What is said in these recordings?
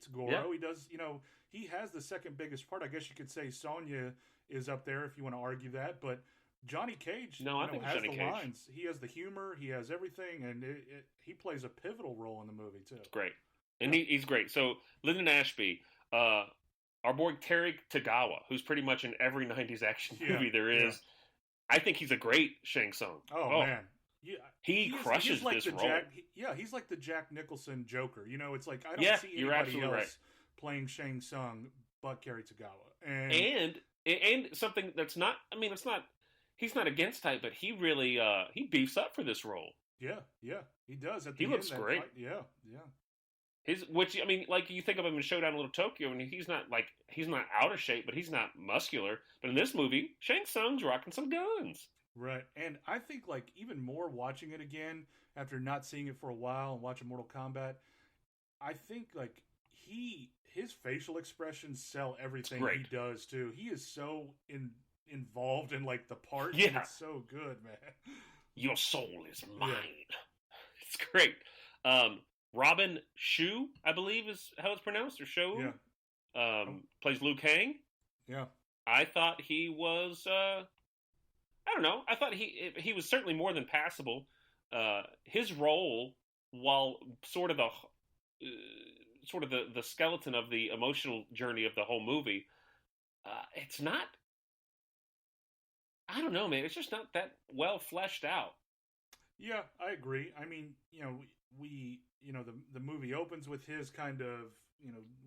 great. Goro, Yeah. he does, he has the second biggest part. I guess you could say Sonya is up there if you want to argue that, but Johnny Cage, No, I think it's has Johnny the Cage. lines. He has the humor. He has everything, and he plays a pivotal role in the movie too. It's great. And Yeah, he's great. So, Lyndon Ashby, our boy Terry Tagawa, who's pretty much in every 90s action yeah, movie there yeah. is, I think he's a great Shang Tsung. Oh Oh, man, yeah. he He's crushes like this the role. he's like the Jack Nicholson Joker. It's like I don't Yeah, see you're anybody absolutely right. else playing Shang Tsung but Kerry Tagawa. And And something that's not, I mean, it's not, he's not against type, but he really, he beefs up for this role. yeah, yeah, he does at He the end. looks That great. fight, yeah, yeah, Which I mean, like you think of him in Showdown in Little Tokyo, and he's not out of shape, but he's not muscular. But in this movie, Shang Tsung's rocking some guns. right. And I think like even more watching it again after not seeing it for a while and watching Mortal Kombat, I think like his facial expressions sell It's everything he great. does too. He is so involved in like the part, and Yeah, it's so good, man. your soul is Yeah, mine. It's great. Robin Shu, I believe is how it's pronounced, or Shou, yeah, oh, plays Liu Kang. yeah, I thought he was. I don't know. I thought he was certainly more than passable. His role, while sort of the skeleton of the emotional journey of the whole movie, it's not. I don't know, man. It's just not that well fleshed out. yeah. I agree. I mean, we the movie opens with his kind of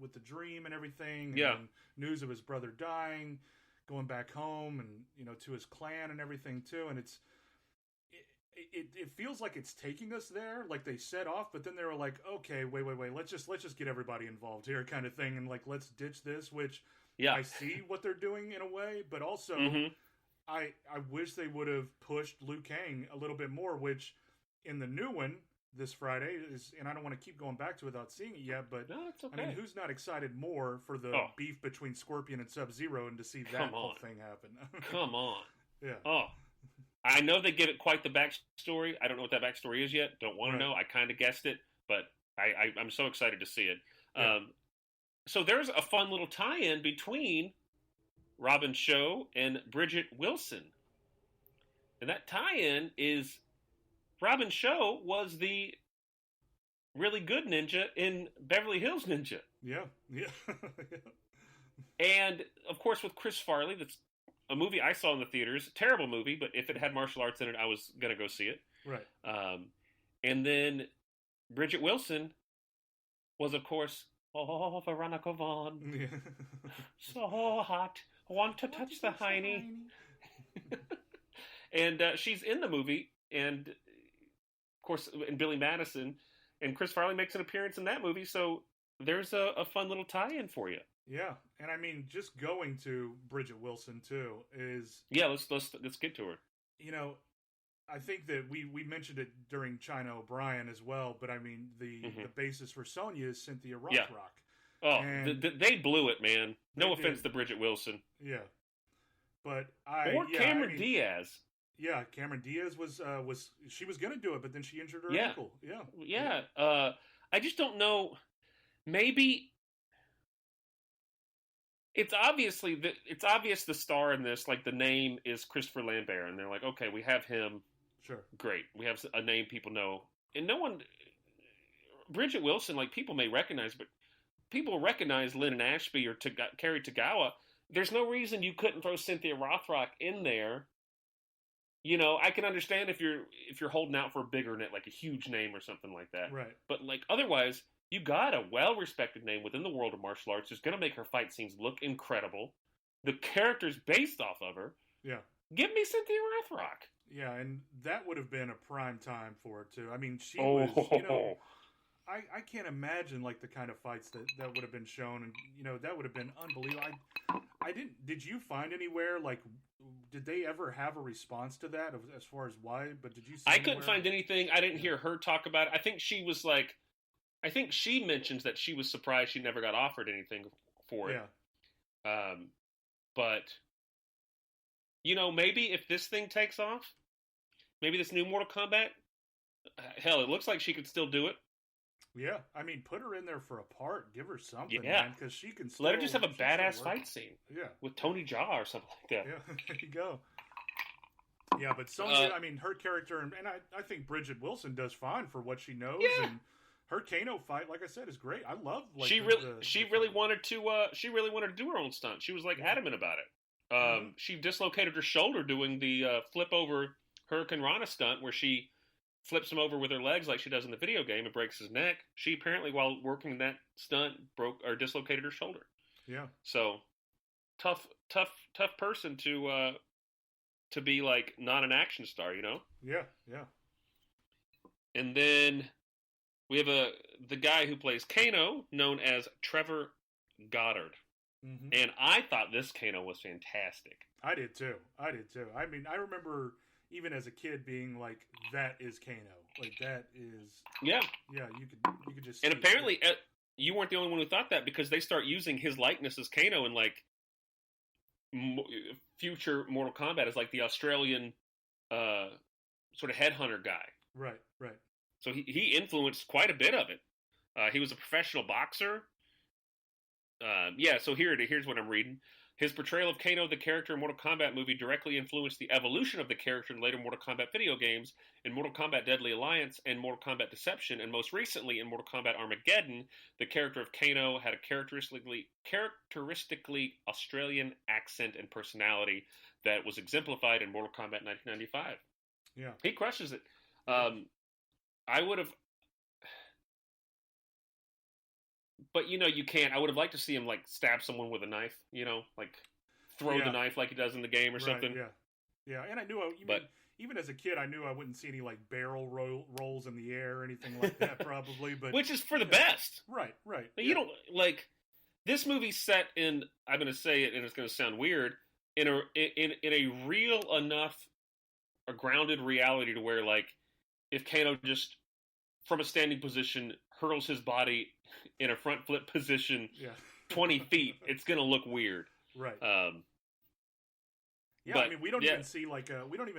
with the dream and everything, and Yeah, then news of his brother dying, going back home, and to his clan and everything too, and it feels like it's taking us there, like they set off, but then they were like, okay, wait, let's just get everybody involved here, kind of thing, and like let's ditch this, which yeah. I see what they're doing in a way, but also Hmm. I wish they would have pushed Liu Kang a little bit more, which in the new one this Friday is, and I don't want to keep going back to it without seeing it yet, but No, it's I mean, okay. who's not excited more for the Oh, beef between Scorpion and Sub Zero and to see that come whole on, thing happen? come on. Yeah, Oh, I know they give it quite the backstory. I don't know what that backstory is yet. Don't want to right. know. I kind of guessed it, but I'm so excited to see it. Yeah, So there's a fun little tie-in between Robin Show and Bridget Wilson, and that tie-in is Robin Show was the really good ninja in Beverly Hills Ninja, yeah, yeah, and of course with Chris Farley. That's a movie I saw in the theaters. Terrible movie, but if it had martial arts in it, I was gonna go see it. right. Um, and then Bridget Wilson was, of course, oh, Veronica Vaughn. Yeah. So hot. I want to Want to touch the touch the hiney. hiney? And she's in the movie. And, of course, and Billy Madison. And Chris Farley makes an appearance in that movie. So there's a fun little tie-in for you. Yeah, and I mean, just going to Bridget Wilson too is, Yeah, let's get to her. you know, I think that we mentioned it during China O'Brien as well, but I mean, the Hmm. basis for Sonya is Cynthia Yeah. Rothrock, Oh, and they blew it, man. they No offense did, to Bridget Wilson. yeah. But Or I Cameron mean, Diaz. yeah, Cameron Diaz was she was gonna do it, but then she injured her Yeah. ankle. Yeah, yeah, Yeah. I just don't know. Maybe it's obvious the star in this, like the name is Christopher Lambert, and they're like, okay, we have him. sure, Great, we have a name people know, and no one. Bridget Wilson, like people may recognize, but people recognize Lyndon Ashby or Kerry Tagawa. There's no reason you couldn't throw Cynthia Rothrock in there. I can understand if you're holding out for a bigger net, like a huge name or something like that. right, But like otherwise, you got a well-respected name within the world of martial arts who's going to make her fight scenes look incredible. The character's based off of her. yeah. Give me Cynthia Rothrock. Yeah, and that would have been a prime time for it too. I mean, she was, Oh, I can't imagine like the kind of fights that would have been shown, and that would have been unbelievable. I didn't. Did you find anywhere like? Did they ever have a response to that as far as why? But did you see I couldn't anywhere? find anything. I didn't Yeah, hear her talk about it. I think she was like, I think she mentions that she was surprised she never got offered anything for it. yeah, But maybe if this thing takes off, maybe this new Mortal Kombat, hell, it looks like she could still do it. Yeah, I mean, put her in there for a part. Give her something, Yeah. man, because she can. Let her just have a she can badass still work. fight scene. Yeah, with Tony Jaa or something like that. yeah. There you go. Yeah, but Sonya, I mean, her character, and I think Bridget Wilson does fine for what she knows, Yeah. and her Kano fight, like I said, is great. I love. Like, she really wanted to do her own stunt. She was like adamant about it. She dislocated her shoulder doing the flip over Hurricane Rana stunt, where she flips him over with her legs like she does in the video game and breaks his neck. She apparently, while working that stunt, dislocated her shoulder. Yeah. So tough person to be like not an action star, you know? Yeah, yeah. And then we have the guy who plays Kano, known as Trevor Goddard. Mm-hmm. And I thought this Kano was fantastic. I did too. I mean, I remember even as a kid being like, "That is Kano." Like that is. Yeah. Yeah, you could just. And apparently, you weren't the only one who thought that, because they start using his likeness as Kano in like future Mortal Kombat as like the Australian sort of headhunter guy. Right. So he influenced quite a bit of it. He was a professional boxer. So here's what I'm reading. His portrayal of Kano, the character in Mortal Kombat movie, directly influenced the evolution of the character in later Mortal Kombat video games, in Mortal Kombat Deadly Alliance and Mortal Kombat Deception, and most recently in Mortal Kombat Armageddon. The character of Kano had a characteristically Australian accent and personality that was exemplified in Mortal Kombat 1995. Yeah. He crushes it. I would have... But, you can't. I would have liked to see him, like, stab someone with a knife, like throw the knife like he does in the game or something. Yeah, and I knew, even as a kid, I knew I wouldn't see any, like, barrel rolls in the air or anything like that, probably. But which is for the best. Right. But you don't, like, this movie's set in, I'm going to say it, and it's going to sound weird, in a real enough, a grounded reality to where, like, if Kano just, from a standing position, hurls his body in a front flip position 20 feet, it's going to look weird. Right. But, I mean, we don't even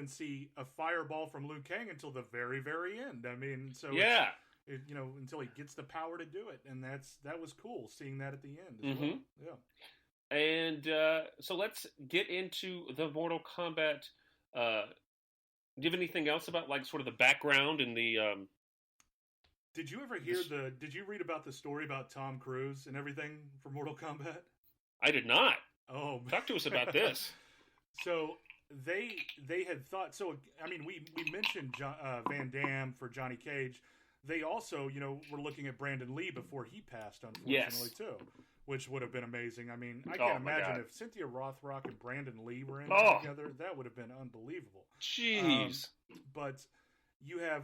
see a fireball from Liu Kang until the very, very end. I mean, so until he gets the power to do it, and that was cool seeing that at the end as well. Yeah. And so let's get into the Mortal Kombat. Do you have anything else about, like, sort of the background and the? Did you ever Did you read about the story about Tom Cruise and everything for Mortal Kombat? I did not. Oh, talk to us about this. So they had thought. So I mean, we mentioned Van Damme for Johnny Cage. They also, were looking at Brandon Lee before he passed, unfortunately, too, which would have been amazing. I mean, I can't imagine if Cynthia Rothrock and Brandon Lee were in together. That would have been unbelievable. Jeez. But you have,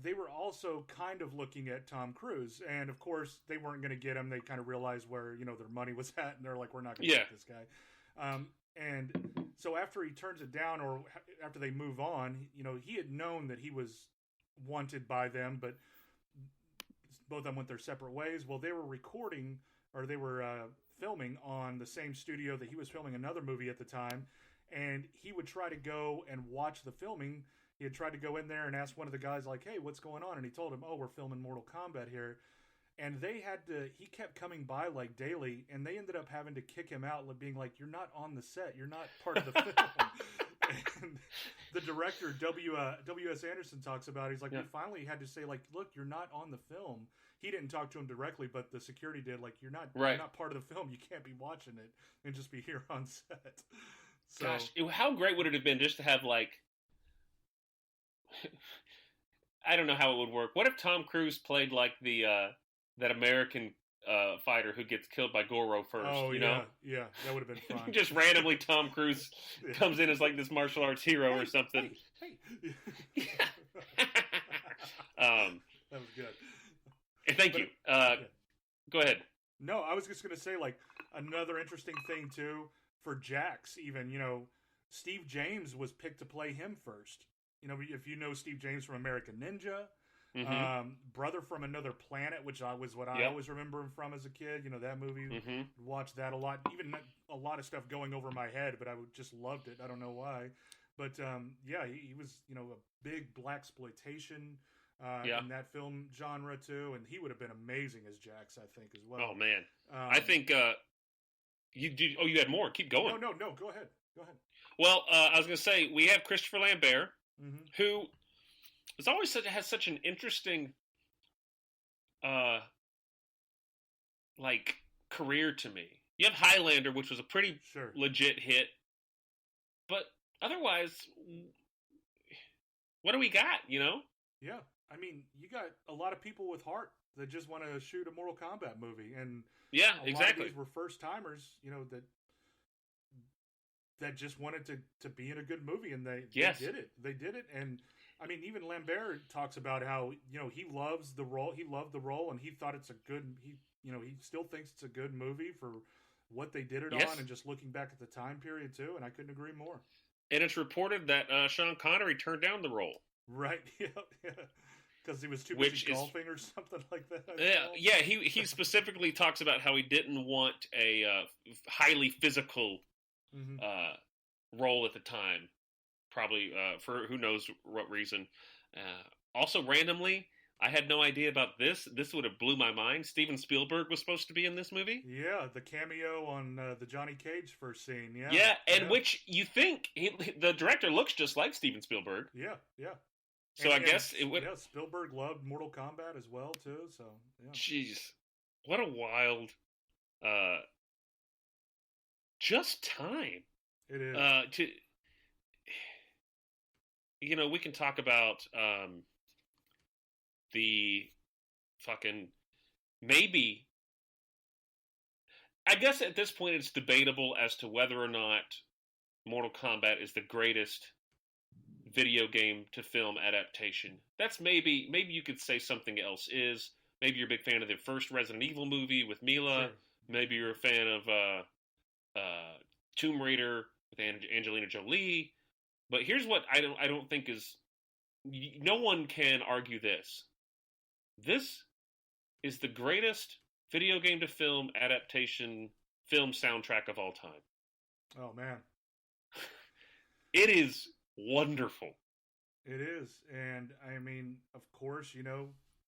they were also kind of looking at Tom Cruise, and of course they weren't going to get him. They kind of realized where, their money was at, and they're like, we're not going to get this guy. And so after he turns it down, or after they move on, he had known that he was wanted by them, but both of them went their separate ways. Well, they were recording, or they were filming on the same studio that he was filming another movie at the time, and he would try to go and watch the filming. He had tried to go in there and ask one of the guys, like, hey, what's going on? And he told him, oh, we're filming Mortal Kombat here. And he kept coming by, like, daily, and they ended up having to kick him out, being like, you're not on the set. You're not part of the film. And the director, W.S. Anderson, talks about it. He's like, we finally had to say, like, look, you're not on the film. He didn't talk to him directly, but the security did. Like, you're not part of the film. You can't be watching it and just be here on set. So, gosh, how great would it have been just to have, like, I don't know how it would work. What if Tom Cruise played, like, the that American fighter who gets killed by Goro first? Yeah, that would have been fun. Just randomly, Tom Cruise comes in as, like, this martial arts hero or something. Hey. That was good. Thank you. Go ahead. No, I was just going to say, like, another interesting thing, too, for Jax, even, Steve James was picked to play him first. If you know Steve James from American Ninja, Brother from Another Planet, which was what I always remember him from as a kid. that movie. Watched that a lot. Even a lot of stuff going over my head, but I just loved it. I don't know why. But, he was, a big blaxploitation Yeah. in that film genre too, and he would have been amazing as Jax, I think, as well. Oh man, I think you did. Oh, you had more. Keep going. No. Go ahead. Go ahead. Well, I was going to say we have Christopher Lambert, Mm-hmm. who has always has such an interesting, like career to me. You have Highlander, which was a pretty Sure. legit hit, but otherwise, what do we got? You know? Yeah, I mean, you got a lot of people with heart that just want to shoot a Mortal Kombat movie, and Yeah, a lot exactly. of these were first timers, that just wanted to be in a good movie, and they did it. They did it, and I mean, even Lambert talks about how he loves the role. He loved the role, and he thought it's a good. He still thinks it's a good movie for what they did it on, and just looking back at the time period too. And I couldn't agree more. And it's reported that Sean Connery turned down the role. Right? Yeah. Because he was too busy golfing or something like that. Yeah. He specifically talks about how he didn't want a highly physical role at the time, probably for who knows what reason. Also, randomly, I had no idea about this. This would have blew my mind. Steven Spielberg was supposed to be in this movie. Yeah, the cameo on the Johnny Cage first scene. Yeah. Yeah, and which you think the director looks just like Steven Spielberg. Yeah. So I guess it would. Yeah, Spielberg loved Mortal Kombat as well too. So yeah. Jeez, what a wild, just time. It is. We can talk about the fucking maybe. I guess at this point it's debatable as to whether or not Mortal Kombat is the greatest video game to film adaptation. That's maybe you could say something else is. Maybe you're a big fan of the first Resident Evil movie with Mila. Sure. Maybe you're a fan of Tomb Raider with Angelina Jolie. But here's what I don't think is. No one can argue this. This is the greatest video game to film adaptation film soundtrack of all time. Oh man, it is wonderful. It is, and I mean, of course,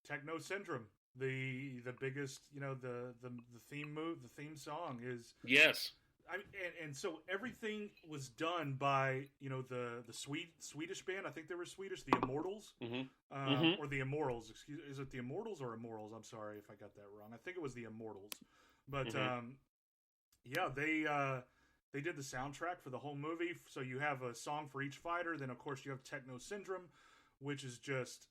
Techno Syndrome, the biggest, the theme song is yes. And so everything was done by the Swedish band. I think they were Swedish, the Immortals, or the Immortals. Excuse, is it the Immortals or Immortals? I'm sorry if I got that wrong. I think it was the Immortals, but yeah, they did the soundtrack for the whole movie. So you have a song for each fighter. Then of course you have Techno Syndrome, which is just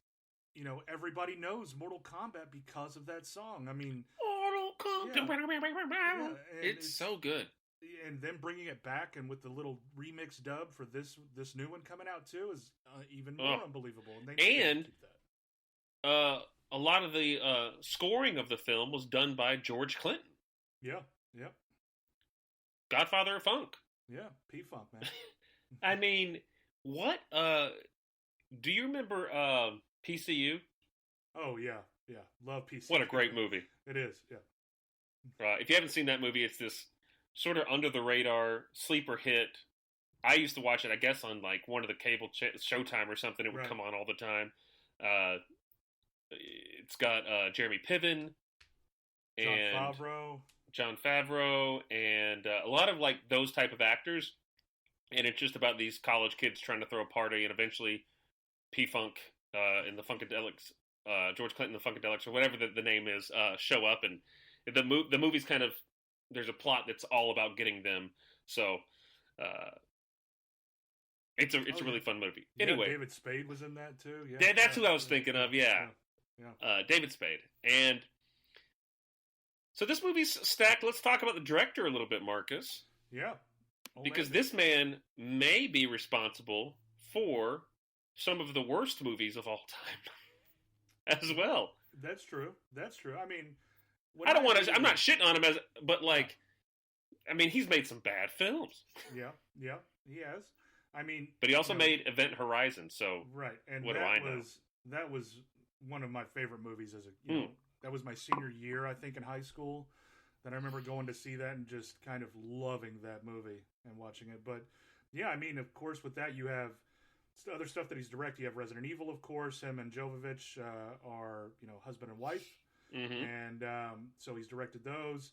everybody knows Mortal Kombat because of that song. I mean, Mortal Kombat. It's so good. And then bringing it back and with the little remix dub for this new one coming out too is even more unbelievable. And they keep that. A lot of the scoring of the film was done by George Clinton. Yeah. Godfather of Funk. Yeah, P-Funk, man. I mean, what? Do you remember PCU? Oh yeah, love PCU. What a great movie! It is. Yeah. If you haven't seen that movie, it's this sort of under the radar sleeper hit. I used to watch it, I guess, on like one of the cable Showtime or something. It would come on all the time. It's got Jeremy Piven and Jon Favreau, and a lot of like those type of actors. And it's just about these college kids trying to throw a party, and eventually P-Funk and the Funkadelics, George Clinton, the Funkadelics, or whatever the name is, show up, and the movie's kind of. There's a plot that's all about getting them. So, it's a really fun movie. Anyway, David Spade was in that too. Yeah, that's who I was thinking of. Yeah. David Spade. And so this movie's stacked. Let's talk about the director a little bit, Marcus. Yeah. Because this man may be responsible for some of the worst movies of all time, as well. That's true. I mean. I don't want to. I'm not shitting on him but like, I mean, he's made some bad films. Yeah, he has. I mean, but he also made Event Horizon. So right, and what do I know? That was one of my favorite movies as a that was my senior year, I think, in high school. That I remember going to see that and just kind of loving that movie and watching it. But yeah, I mean, of course, with that you have other stuff that he's directed. You have Resident Evil, of course. Him and Jovovich are husband and wife, Mm-hmm. and so he's directed those.